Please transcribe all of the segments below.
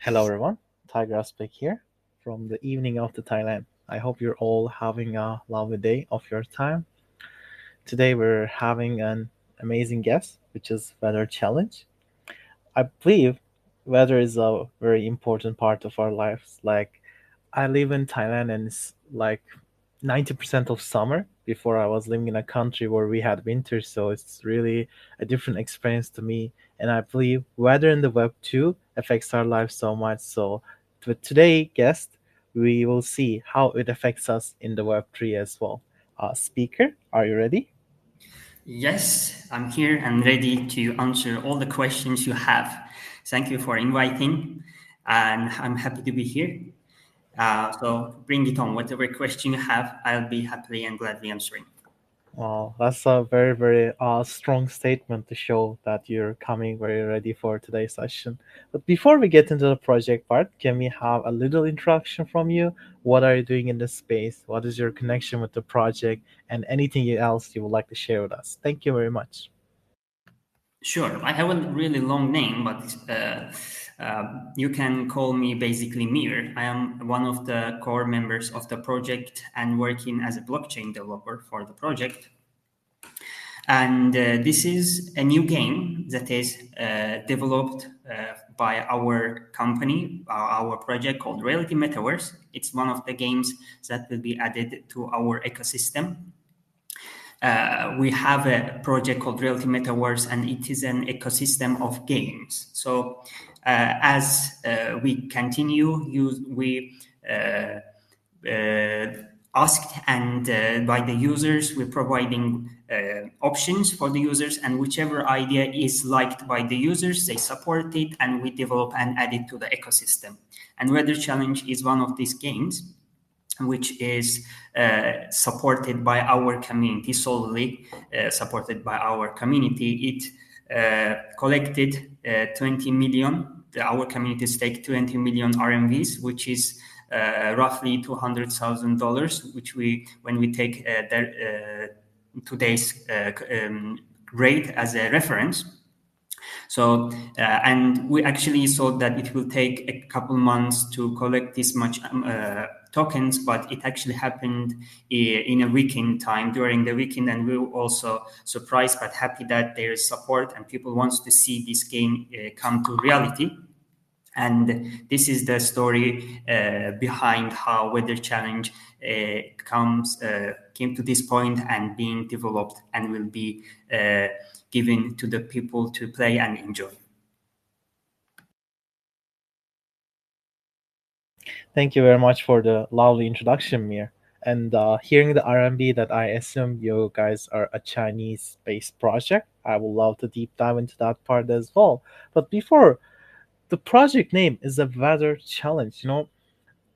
Hello everyone, Tiger Aspect here from the evening of the Thailand. I hope you're all having a lovely day of your time. Today we're having an amazing guest, which is weather challenge. I believe weather is a very important part of our lives. Like I live in Thailand and it's like 90% of summer. Before I was living in a country where we had winter, so it's really a different experience to me. And I believe weather in the web too affects our lives so much. So with today guest, we will see how it affects us in the web 3 as well. Speaker, are you ready? Yes, I'm here and ready to answer all the questions you have. Thank you for inviting, and I'm happy to be here. So bring it on. Whatever question you have, I'll be happily and gladly answering. That's a very, very strong statement to show that you're coming very ready for today's session. But before we get into the project part, can we have a little introduction from you? What are you doing in this space? What is your connection with the project? And anything else you would like to share with us? Thank you very much. Sure, I have a really long name, but you can call me basically Mir. I am one of the core members of the project and working as a blockchain developer for the project. And this is a new game that is developed by our company, our project called Reality Metaverse. It's one of the games that will be added to our ecosystem. We have a project called Reality Metaverse, and it is an ecosystem of games. So as we continue, we asked and by the users, we're providing options for the users, and whichever idea is liked by the users, they support it, and we develop and add it to the ecosystem. And Weather Challenge is one of these games which is supported by our community, solely supported by our community. It collected 20 million, our community staked 20 million RMVs, which is roughly $200,000, which when we take today's rate as a reference. So, and we actually thought that it will take a couple months to collect this much tokens, but it actually happened in a weekend time during the weekend, and we were also surprised but happy that there is support and people wants to see this game come to reality. And this is the story behind how Weather Challenge came to this point and being developed and will be given to the people to play and enjoy. Thank you very much for the lovely introduction, Mir. And hearing the R&B that I assume you guys are a Chinese-based project, I would love to deep dive into that part as well. But before, the project name is a weather challenge.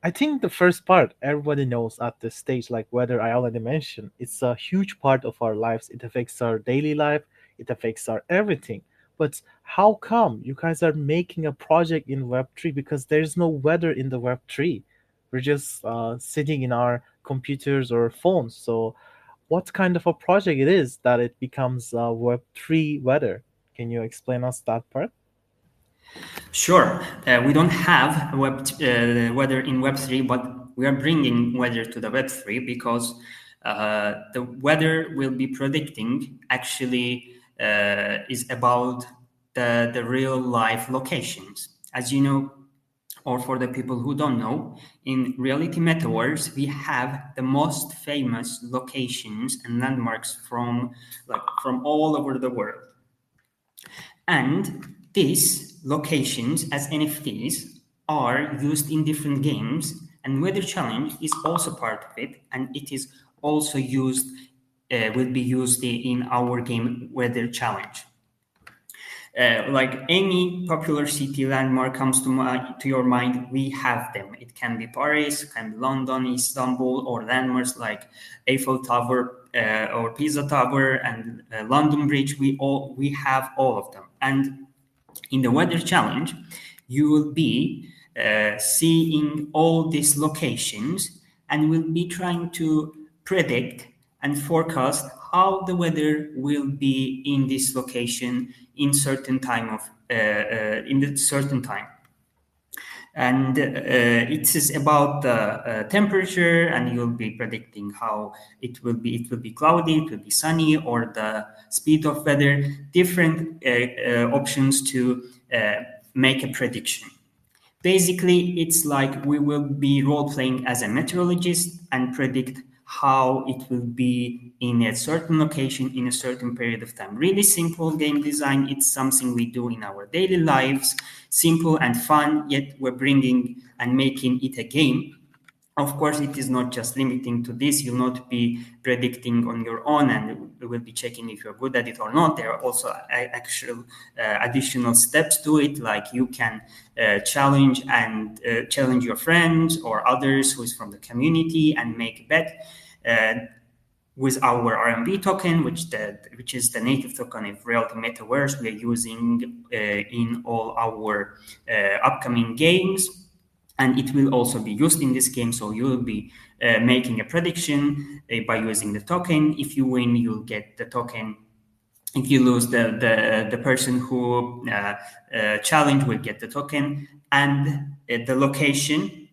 I think the first part everybody knows at this stage, like weather I already mentioned, it's a huge part of our lives. It affects our daily life, it affects our everything. But how come you guys are making a project in Web3? Because there's no weather in the Web3. We're just sitting in our computers or phones. So, what kind of a project it is that it becomes Web3 weather? Can you explain us that part? Sure, we don't have weather in Web3, but we are bringing weather to the Web3 because the weather will be predicting actually is about the real life locations. As you know, or for the people who don't know, in reality metaverse, we have the most famous locations and landmarks from all over the world. And these locations as NFTs are used in different games, and Weather Challenge is also part of it, and it is also used, will be used in our game Weather Challenge. Like any popular city landmark comes to your mind, we have them. It can be Paris, it can be London, Istanbul, or landmarks like Eiffel Tower or Pisa Tower and London Bridge. We have all of them. And in the Weather Challenge, you will be seeing all these locations and will be trying to predict and forecast how the weather will be in this location in certain time of in the certain time. And it is about the temperature, and you'll be predicting how it will be. It will be cloudy, it will be sunny, or the speed of weather. Different options to make a prediction. Basically, it's like we will be role playing as a meteorologist and predict how it will be in a certain location in a certain period of time. Really simple game design. It's something we do in our daily lives, simple and fun, yet we're bringing and making it a game. Of course, it is not just limiting to this. You'll not be predicting on your own, and we will be checking if you're good at it or not. There are also actual additional steps to it, like you can challenge your friends or others who is from the community and make a bet. With our RMB token, which is the native token of Reality Metaverse, we are using in all our upcoming games, and it will also be used in this game. So you will be making a prediction by using the token. If you win, you'll get the token. If you lose, the person who challenged will get the token, and the location,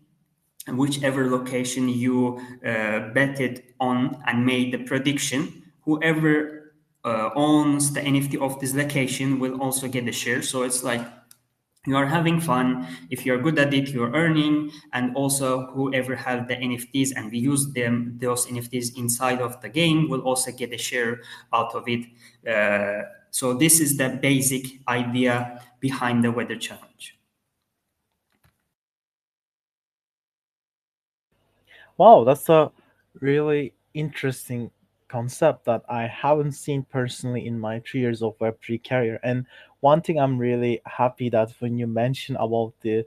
whichever location you betted on and made the prediction, whoever owns the NFT of this location will also get a share. So it's like you are having fun. If you're good at it, you're earning, and also whoever have the NFTs and we use those NFTs inside of the game will also get a share out of it. So this is the basic idea behind the weather challenge. Wow, that's a really interesting concept that I haven't seen personally in my 3 years of Web3 career. And one thing I'm really happy that when you mention about the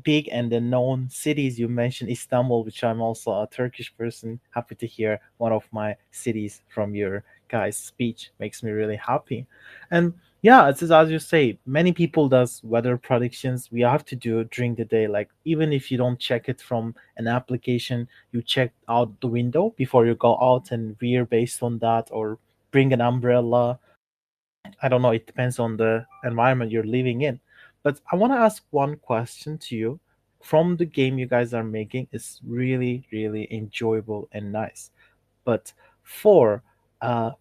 big and the known cities, you mentioned Istanbul, which I'm also a Turkish person. Happy to hear one of my cities from your guys' speech. Makes me really happy. And Yeah, it's as you say, many people does weather predictions. We have to do during the day. Like even if you don't check it from an application, you check out the window before you go out and veer based on that, or bring an umbrella. I don't know, it depends on the environment you're living in. But I want to ask one question to you. From the game you guys are making, it's really, really enjoyable and nice. But for uh,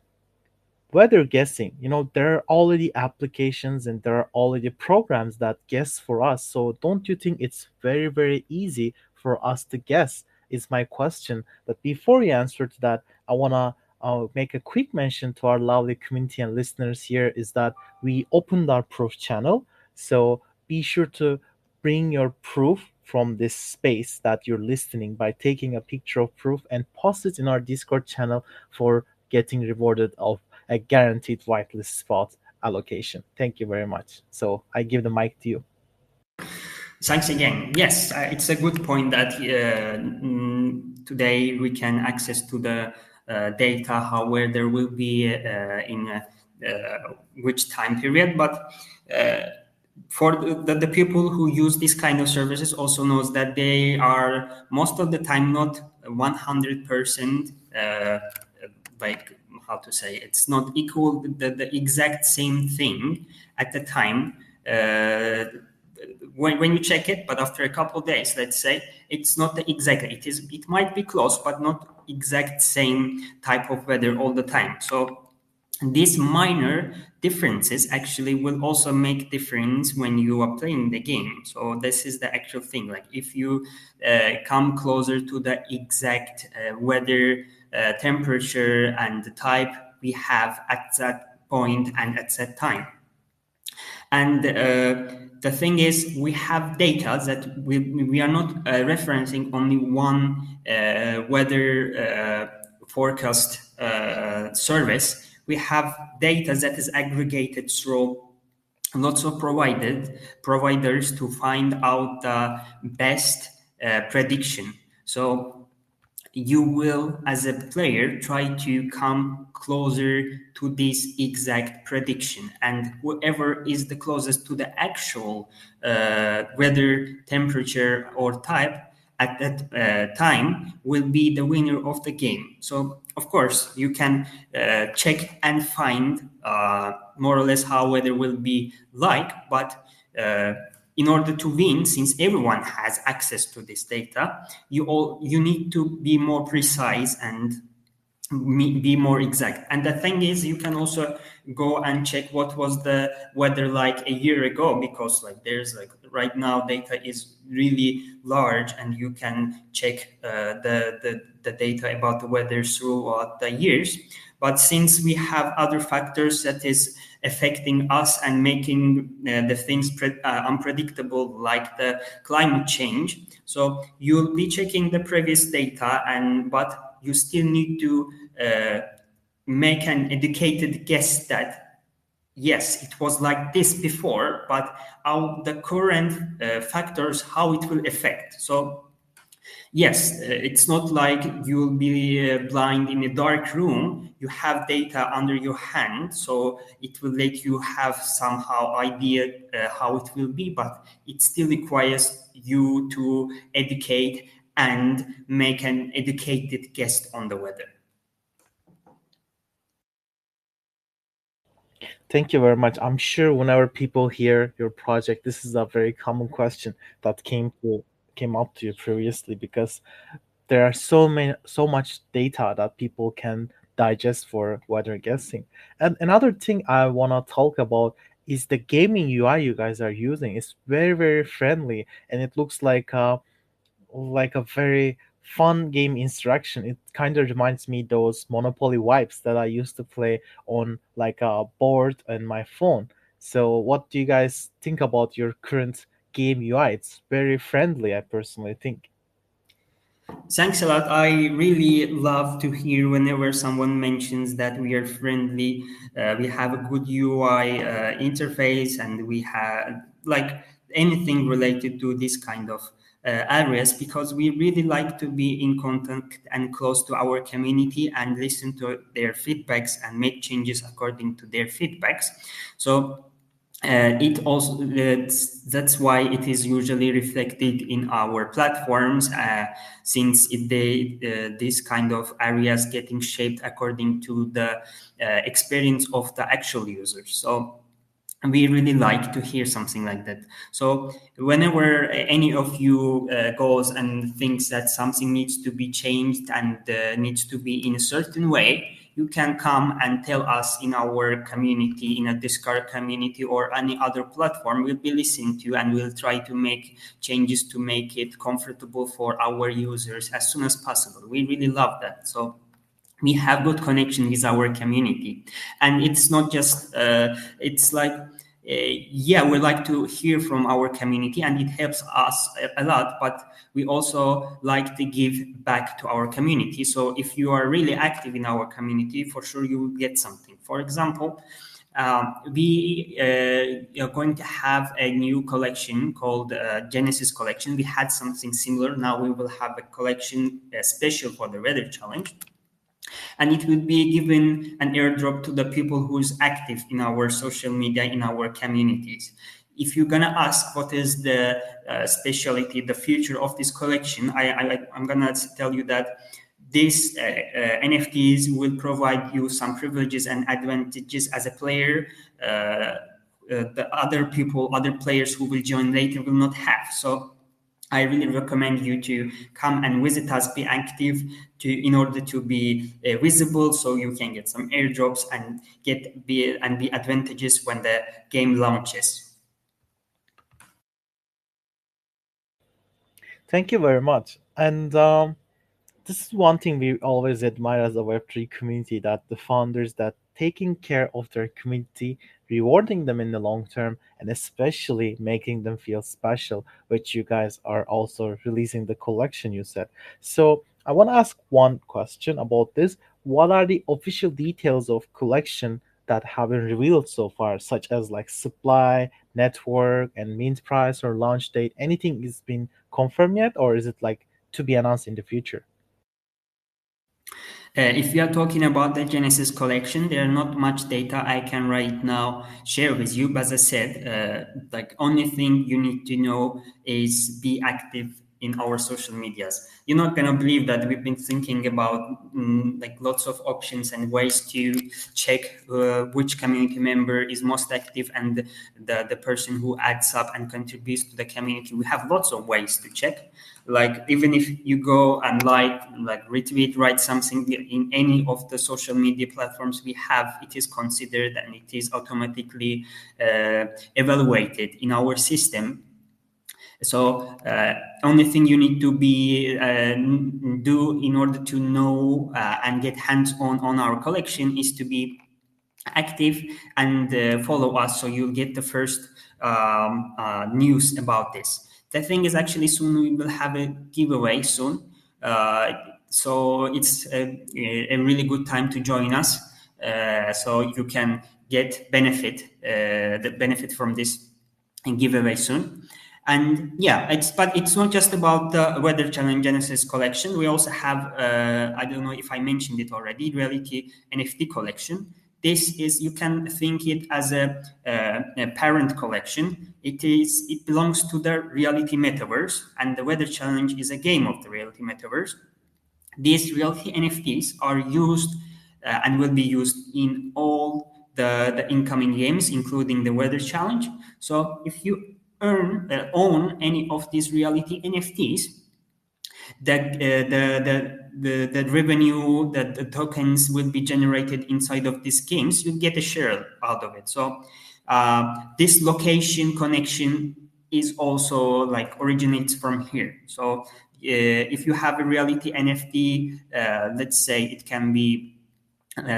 weather guessing, there are already applications and there are already programs that guess for us. So don't you think it's very, very easy for us to guess? Is my question. But before you answer to that, I want to make a quick mention to our lovely community and listeners here is that we opened our proof channel. So be sure to bring your proof from this space that you're listening by taking a picture of proof and post it in our Discord channel for getting rewarded of a guaranteed whitelist spot allocation. Thank you very much. So I give the mic to you. Thanks again. Yes, it's a good point that today we can access to the data, how where there will be in which time period. But for the people who use this kind of services also knows that they are most of the time not 100% like how to say it's not equal the exact same thing at the time when you check it, but after a couple of days, let's say, it's not the exactly. It might be close, but not exact same type of weather all the time. So these minor differences actually will also make difference when you are playing the game. So this is the actual thing. Like if you come closer to the exact weather, temperature, and the type we have at that point and at that time. And the thing is, we have data that we are not referencing only one weather forecast service. We have data that is aggregated through lots of providers to find out the best prediction. So you will, as a player, try to come closer to this exact prediction, and whoever is the closest to the actual weather, temperature, or type at that time will be the winner of the game. So of course you can check and find more or less how weather will be like, but in order to win, since everyone has access to this data, you need to be more precise and be more exact. And the thing is, you can also go and check what was the weather like a year ago, because like there's like right now data is really large, and you can check the data about the weather throughout the years. But since we have other factors that is affecting us and making the things unpredictable, like the climate change, so you'll be checking the previous data, and but you still need to make an educated guess that yes, it was like this before, but how the current factors, how it will affect. So yes, it's not like you'll be blind in a dark room. You have data under your hand, so it will let you have somehow idea how it will be, but it still requires you to educate and make an educated guess on the weather. Thank you very much. I'm sure whenever people hear your project, this is a very common question that came up to you previously because there are so much data that people can digest for weather guessing. And another thing I wanna talk about is the gaming UI you guys are using. It's very, very friendly and it looks like a very fun game instruction. It kind of reminds me those Monopoly vibes that I used to play on like a board and my phone. So, what do you guys think about your current game UI? It's very friendly, I personally think. Thanks a lot. I really love to hear whenever someone mentions that we are friendly, we have a good UI interface, and we have like anything related to this kind of areas, because we really like to be in contact and close to our community and listen to their feedbacks and make changes according to their feedbacks. So it also that's why it is usually reflected in our platforms, since this kind of areas getting shaped according to the experience of the actual users. So we really like to hear something like that. So whenever any of you goes and thinks that something needs to be changed and needs to be in a certain way, you can come and tell us in our community, in a Discord community or any other platform. We'll be listening to you and we'll try to make changes to make it comfortable for our users as soon as possible. We really love that. So we have good connection with our community, and it's not just it's like yeah, we like to hear from our community and it helps us a lot, but we also like to give back to our community. So if you are really active in our community, for sure you will get something. For example, we are going to have a new collection called Genesis collection. We had something similar. Now we will have a collection special for the weather challenge, and it will be given an airdrop to the people who is active in our social media, in our communities. If you're gonna ask what is the specialty, the future of this collection, I'm gonna tell you that these NFTs will provide you some privileges and advantages as a player. The other players who will join later will not have. So I really recommend you to come and visit us, be active in order to be visible, so you can get some airdrops and be advantages when the game launches. Thank you very much. And this is one thing we always admire as a Web3 community, that the founders that taking care of their community, rewarding them in the long term, and especially making them feel special, which you guys are also releasing the collection you said. So I want to ask one question about this. What are the official details of collection that have been revealed so far, such as like supply, network, and mint price or launch date? Anything is been confirmed yet, or is it like to be announced in the future? If we are talking about the Genesis collection, there are not much data I can right now share with you. But as I said, like only thing you need to know is be active in our social medias. You're not gonna believe that we've been thinking about like lots of options and ways to check which community member is most active and the person who adds up and contributes to the community. We have lots of ways to check. Like even if you go and like retweet, write something in any of the social media platforms we have, it is considered and it is automatically evaluated in our system. So only thing you need to be do in order to know and get hands-on on our collection is to be active and follow us, so you'll get the first news about this. The thing is, actually soon we will have a giveaway soon, so it's a really good time to join us, so you can get the benefit from this giveaway soon. And yeah, it's not just about the weather challenge Genesis collection. We also have I don't know if I mentioned it already, reality NFT collection. This is, you can think it as a parent collection. It belongs to the reality metaverse, and the weather challenge is a game of the reality metaverse. These reality NFTs are used and will be used in all the incoming games, including the weather challenge. So if you own any of these reality NFTs, the revenue, that the tokens will be generated inside of these games, you get a share out of it. So this location connection is also like originates from here. So if you have a reality NFT, let's say it can be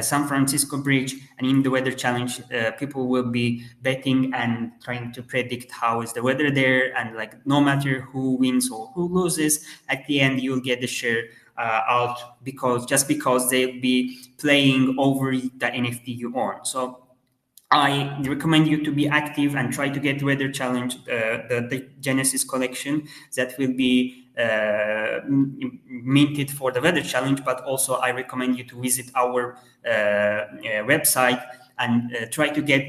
San Francisco Bridge, and in the weather challenge, people will be betting and trying to predict how is the weather there, and like no matter who wins or who loses, at the end you'll get the share out, because they'll be playing over the NFT you own. So I recommend you to be active and try to get Weather Challenge, the Genesis collection that will be minted for the Weather Challenge. But also, I recommend you to visit our website and try to get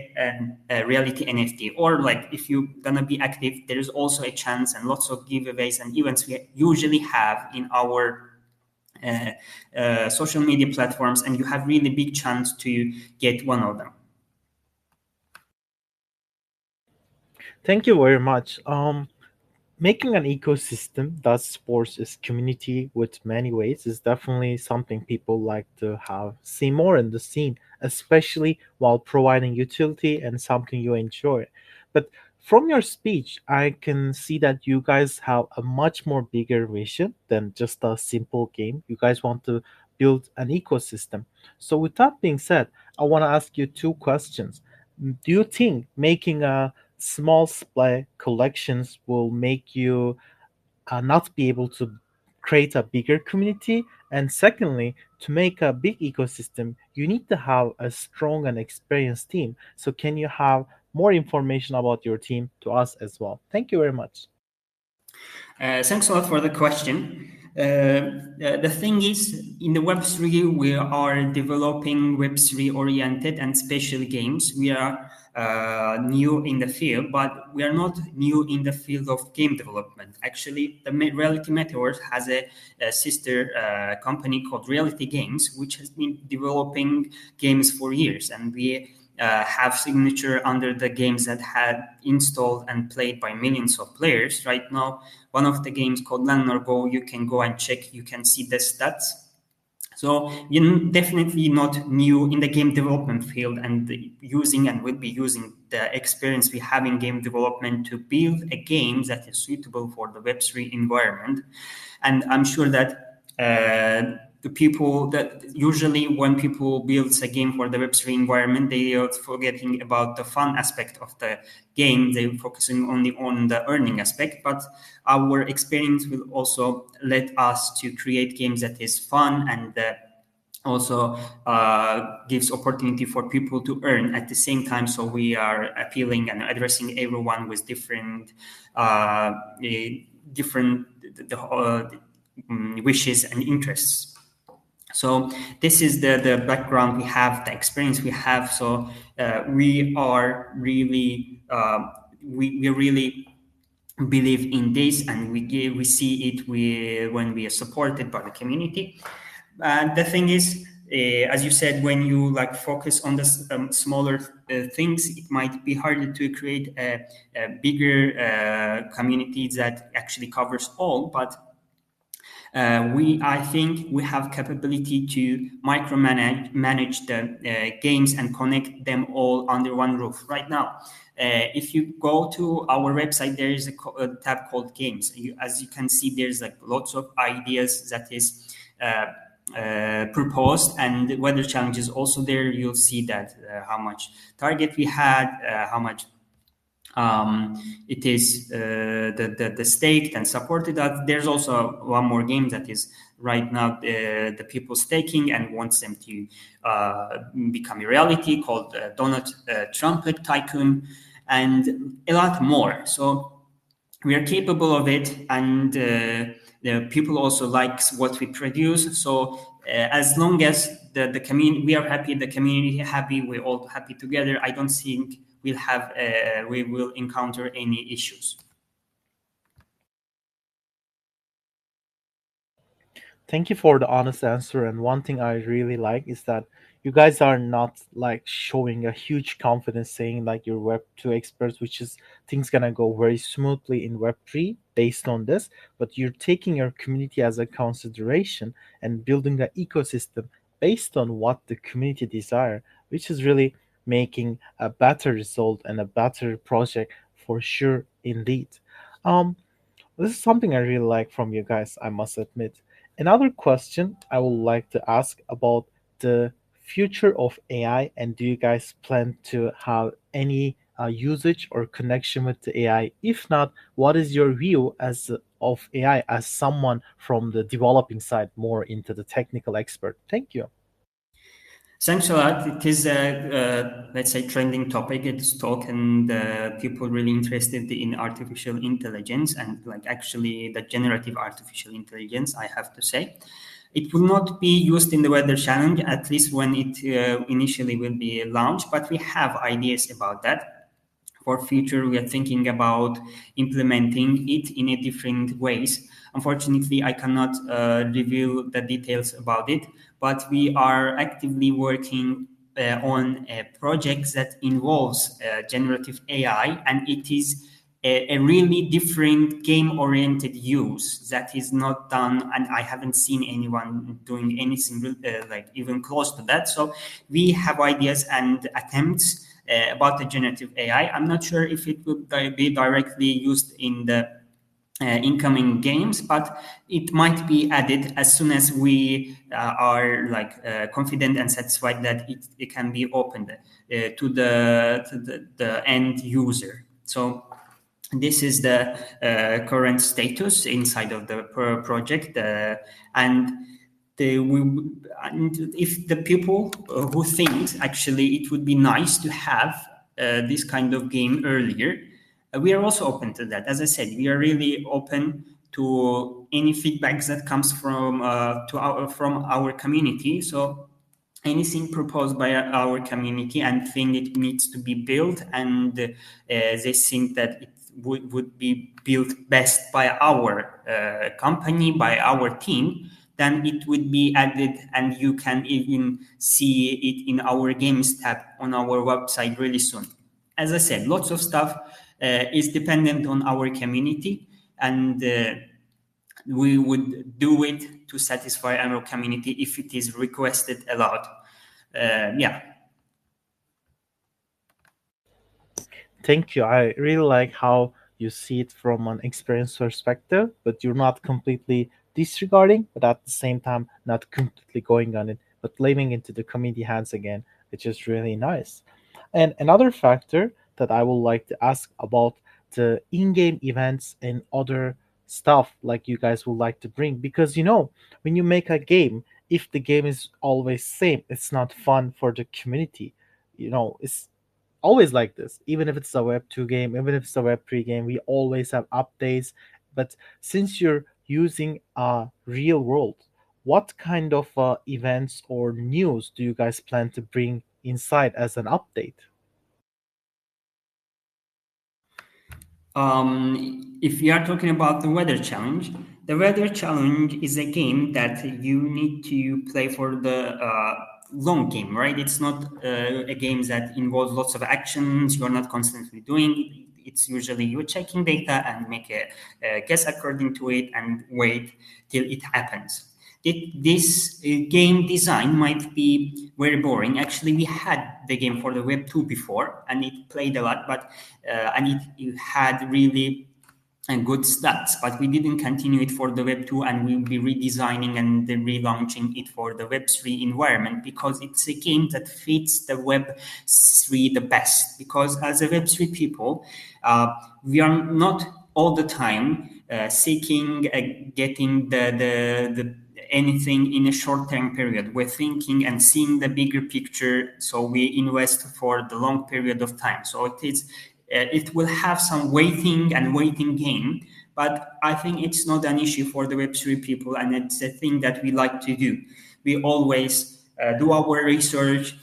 a reality NFT. Or like if you're gonna be active, there is also a chance and lots of giveaways and events we usually have in our uh, social media platforms, and you have really big chance to get one of them. Thank you very much. Making an ecosystem that supports its community with many ways is definitely something people like to have see more in the scene, especially while providing utility and something you enjoy. But from your speech, I can see that you guys have a much more bigger vision than just a simple game. You guys want to build an ecosystem. So, with that being said, I want to ask you two questions. Do you think making a small supply collections will make you not be able to create a bigger community? And secondly, to make a big ecosystem, you need to have a strong and experienced team. So, can you have more information about your team to us as well? Thank you very much. Thanks a lot for the question. The thing is, in the Web3, we are developing Web3 oriented and special games. We are new in the field, but we are not new in the field of game development. Actually, the Reality Metaverse has a sister company called Reality Games, which has been developing games for years, and we have signature under the games that had installed and played by millions of players. Right now, one of the games called Land or Go, you can go and check, you can see the stats. So you're definitely not new in the game development field, and using and will be using the experience we have in game development to build a game that is suitable for the Web3 environment. And I'm sure that the people that usually when people build a game for the Web3 environment, they are forgetting about the fun aspect of the game. They're focusing only on the earning aspect, but our experience will also let us to create games that is fun and also gives opportunity for people to earn at the same time. So we are appealing and addressing everyone with different wishes and interests. So this is the background we have, the experience we have. So we are really we really believe in this, and we see it when we are supported by the community. And the thing is, as you said, when you like focus on the smaller things, it might be harder to create a bigger community that actually covers all. But I think we have capability to manage the games and connect them all under one roof. Right now, if you go to our website, there is a tab called Games. As you can see, there's like lots of ideas that is proposed, and weather challenges also there. You'll see that how much target we had, how much it is the staked and supported. That there's also one more game that is right now the people staking and wants them to become a reality, called Donut Trumpet Tycoon, and a lot more. So we are capable of it, and the people also likes what we produce. So as long as the community, we are happy, the community happy, we're all happy together, I don't think we will encounter any issues. Thank you for the honest answer. And one thing I really like is that you guys are not like showing a huge confidence saying like you're Web 2 experts, which is things gonna go very smoothly in Web 3 based on this, but you're taking your community as a consideration and building an ecosystem based on what the community desire, which is really making a better result and a better project for sure indeed. Um, this is something I really like from you guys, I must admit. Another question I would like to ask about the future of AI, and do you guys plan to have any usage or connection with the AI? If not, what is your view as of AI as someone from the developing side, more into the technical expert? Thank you. Thanks a lot. It is a, let's say, trending topic. It's talk, and people really interested in artificial intelligence and like actually the generative artificial intelligence. I have to say, it will not be used in the weather challenge, at least when it initially will be launched. But we have ideas about that for future. We are thinking about implementing it in a different ways. Unfortunately, I cannot reveal the details about it, but we are actively working on a project that involves generative AI, and it is a really different game oriented use that is not done, and I haven't seen anyone doing anything like even close to that. So we have ideas and attempts about the generative AI. I'm not sure if it will be directly used in the incoming games, but it might be added as soon as we are like confident and satisfied that it can be opened to the end user. So this is the current status inside of the project, and we, and if the people who think actually it would be nice to have this kind of game earlier, we are also open to that. As I said, we are really open to any feedbacks that comes from our community. So anything proposed by our community and think it needs to be built, and they think that it would be built best by our company, by our team, then it would be added, and you can even see it in our games tab on our website really soon. As I said, lots of stuff is dependent on our community, and we would do it to satisfy our community if it is requested a lot. Yeah. Thank you. I really like how you see it from an experience perspective, but you're not completely disregarding, but at the same time, not completely going on it, but leaving into the community hands again, which is really nice. And another factor that I would like to ask about the in-game events and other stuff like you guys would like to bring, because when you make a game, if the game is always same, it's not fun for the community. It's always like this. Even if it's a Web 2 game, even if it's a Web 3 game, we always have updates. But since you're using a real world, what kind of events or news do you guys plan to bring inside as an update? If we are talking about the weather challenge is a game that you need to play for the long game, right? It's not a game that involves lots of actions. You're not constantly doing. It's usually you're checking data and make a guess according to it and wait till it happens. This game design might be very boring. Actually, we had the game for the Web 2 before, and it played a lot, but and it had really good stats, but we didn't continue it for the Web 2, and we'll be redesigning and then relaunching it for the Web 3 environment because it's a game that fits the Web 3 the best. Because as a Web 3 people, we are not all the time seeking getting the anything in a short-term period. We're thinking and seeing the bigger picture, so we invest for the long period of time. So it will have some waiting game, but I think it's not an issue for the Web3 people, and it's a thing that we like to do. We always do our research,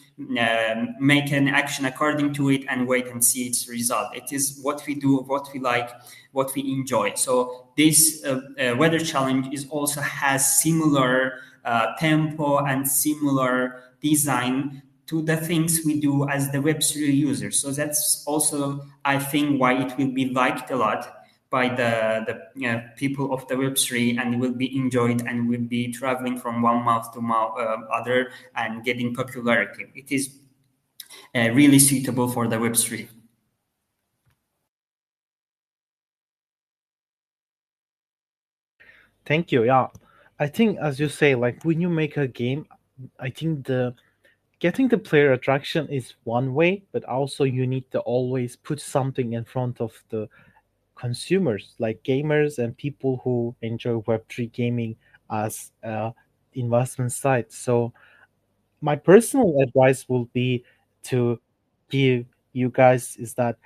make an action according to it, and wait and see its result. It is what we do, what we like, what we enjoy. So this weather challenge is also has similar tempo and similar design to the things we do as the Web3 user. So that's also, I think, why it will be liked a lot by the people of the Web3, and will be enjoyed and will be traveling from one mouth to other and getting popularity. It is really suitable for the Web3. Thank you. Yeah. I think as you say, like when you make a game, I think the getting the player attraction is one way, but also you need to always put something in front of the consumers, like gamers and people who enjoy Web3 gaming as investment site. So my personal advice will be to give you guys is that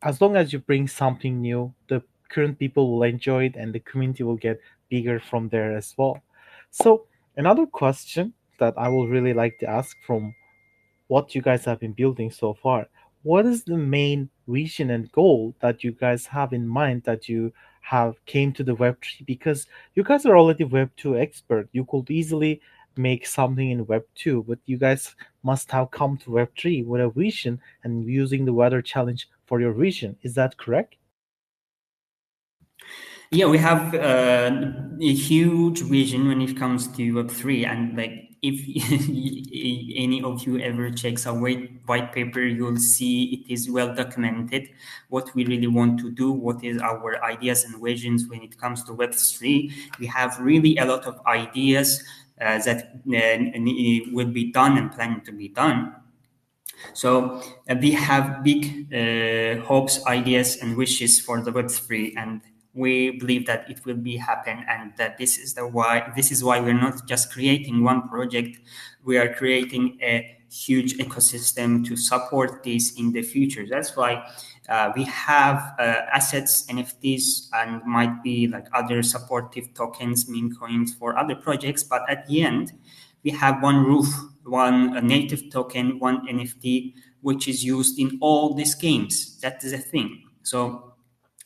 as long as you bring something new, the current people will enjoy it and the community will get bigger from there as well. So, another question that I will really like to ask from what you guys have been building so far. What is the main vision and goal that you guys have in mind that you have came to the Web3? Because you guys are already Web2 expert. You could easily make something in Web2, but you guys must have come to Web3 with a vision and using the weather challenge for your vision. Is that correct? Yeah, we have a huge vision when it comes to Web3, and like if any of you ever checks a white paper, you'll see it is well documented what we really want to do, what is our ideas and visions when it comes to Web3. We have really a lot of ideas that will be done and planning to be done. So we have big hopes, ideas, and wishes for the Web3, and we believe that it will be happen, and that this is why we're not just creating one project. We are creating a huge ecosystem to support this in the future. That's why we have assets, NFTs, and might be like other supportive tokens, meme coins for other projects. But at the end, we have one roof, one native token, one NFT, which is used in all these games. That is a thing. So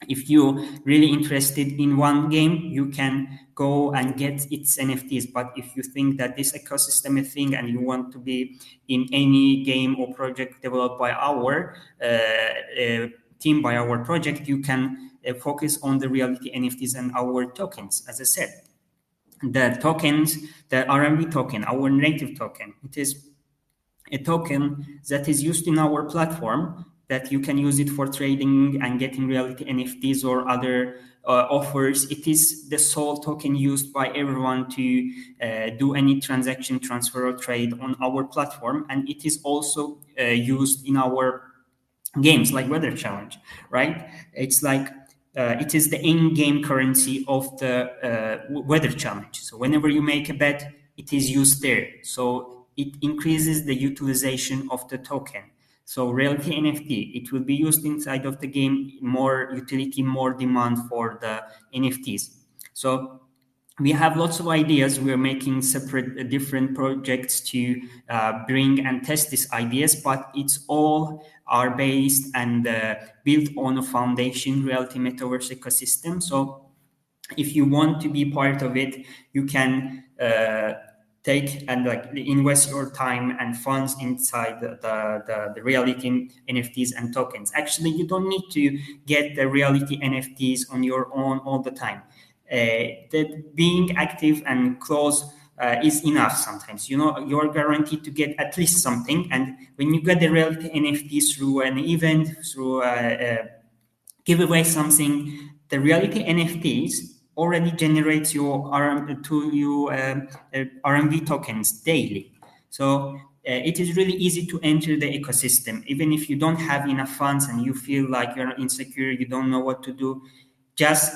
if you're really interested in one game, you can go and get its NFTs. But if you think that this ecosystem is a thing and you want to be in any game or project developed by our team, by our project, you can focus on the reality NFTs and our tokens. As I said, the tokens, the RMB token, our native token, it is a token that is used in our platform that you can use it for trading and getting reality NFTs or other offers. It is the sole token used by everyone to do any transaction, transfer, or trade on our platform. And it is also used in our games like Weather Challenge, right? It's like it is the in-game currency of the Weather Challenge. So whenever you make a bet, it is used there. So it increases the utilization of the token. So Reality NFT, it will be used inside of the game, more utility, more demand for the NFTs. So we have lots of ideas. We're making separate different projects to bring and test these ideas, but it's all are based and built on a foundation reality metaverse ecosystem. So if you want to be part of it, you can take and like invest your time and funds inside the reality NFTs and tokens. Actually, you don't need to get the reality NFTs on your own all the time. That being active and close is enough sometimes. You know, you're guaranteed to get at least something. And when you get the reality NFT through an event, through give away something, the reality NFTs already generates your RMV tokens daily. So it is really easy to enter the ecosystem. Even if you don't have enough funds and you feel like you're insecure, you don't know what to do, just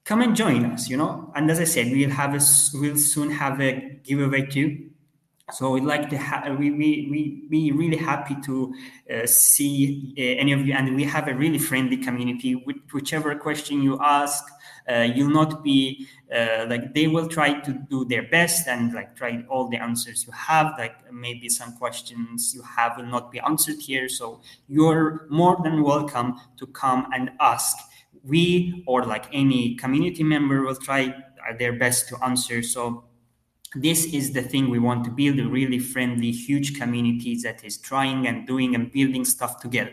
come and join us, you know. And as I said, we'll soon have a giveaway too. So we'd like to we really happy to see any of you, and we have a really friendly community. Whichever question you ask, you'll not be like they will try to do their best and like try all the answers you have. Like maybe some questions you have will not be answered here, so you're more than welcome to come and ask. We or like any community member will try their best to answer. So this is the thing we want to build, a really friendly, huge community that is trying and doing and building stuff together.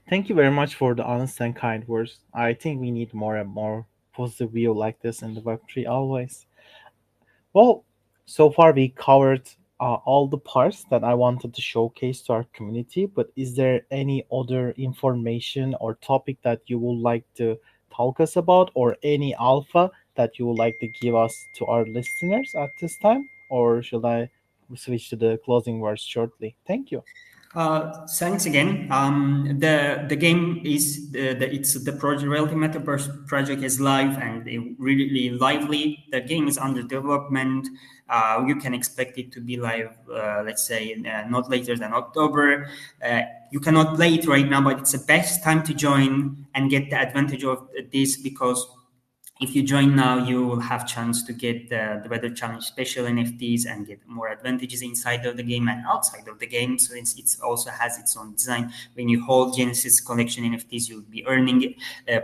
Thank you very much for the honest and kind words. I think we need more and more positive view like this in the Web3 always. Well, so far we covered all the parts that I wanted to showcase to our community, but is there any other information or topic that you would like to talk us about, or any alpha that you would like to give us to our listeners at this time? Or should I switch to the closing words shortly? Thank you. Thanks again. The game is it's the project Reality Metaverse project is live and really lively. The game is under development. You can expect it to be live, let's say, not later than October. You cannot play it right now, but it's the best time to join and get the advantage of this, because if you join now, you will have chance to get the Weather Challenge special NFTs and get more advantages inside of the game and outside of the game. So it's also has its own design. When you hold Genesis Collection NFTs, you'll be earning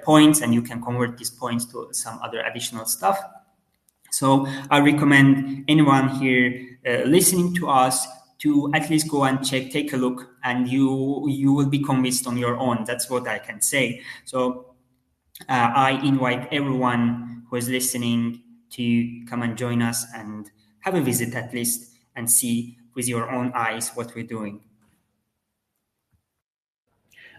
points, and you can convert these points to some other additional stuff. So I recommend anyone here listening to us to at least go and take a look, and you will be convinced on your own. That's what I can say. So I invite everyone who is listening to come and join us and have a visit at least and see with your own eyes what we're doing.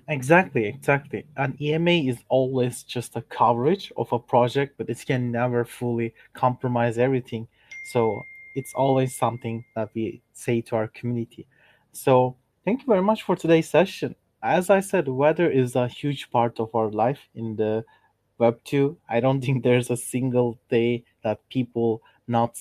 Exactly, exactly. An EMA is always just a coverage of a project, but it can never fully compromise everything. So it's always something that we say to our community. So thank you very much for today's session. As I said, weather is a huge part of our life in the Web 2. I don't think there's a single day that people not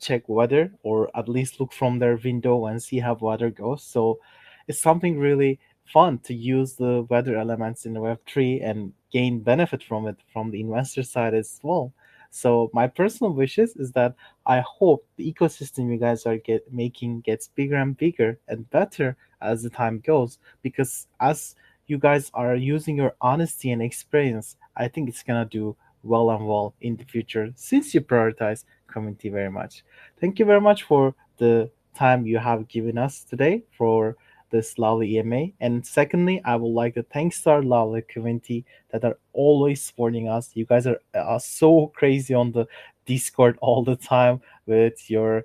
check weather or at least look from their window and see how weather goes. So it's something really fun to use the weather elements in the Web3 and gain benefit from it from the investor side as well. So my personal wishes is that I hope the ecosystem you guys are making gets bigger and bigger and better as the time goes, because as you guys are using your honesty and experience, I think it's gonna do well and well in the future since you prioritize community very much. Thank you very much for the time you have given us today for this lovely EMA. And secondly, I would like to thank our lovely community that are always supporting us. You guys are so crazy on the Discord all the time with your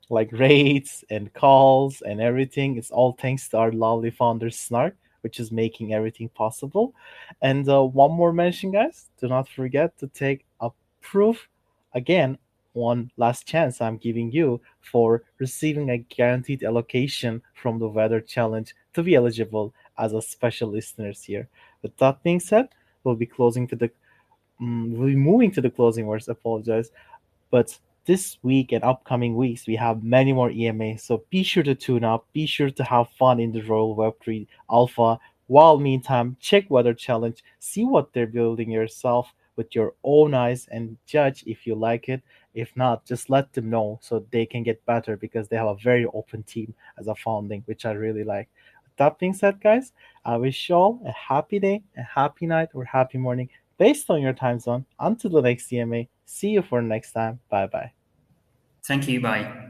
like rates and calls and everything. It's all thanks to our lovely founder Snark, which is making everything possible. And one more mention, guys, do not forget to take a proof again. One last chance I'm giving you for receiving a guaranteed allocation from the weather challenge to be eligible as a special listeners here. With that being said, we'll be closing to the we'll be moving to the closing words. Apologize. But this week and upcoming weeks, we have many more EMAs. So be sure to tune up. Be sure to have fun in the Royal Web3 Alpha. While meantime, check Weather Challenge. See what they're building yourself with your own eyes and judge if you like it. If not, just let them know so they can get better, because they have a very open team as a founding, which I really like. With that being said, guys, I wish you all a happy day, a happy night, or happy morning based on your time zone. Until the next CMA, see you for next time. Bye bye. Thank you. Bye.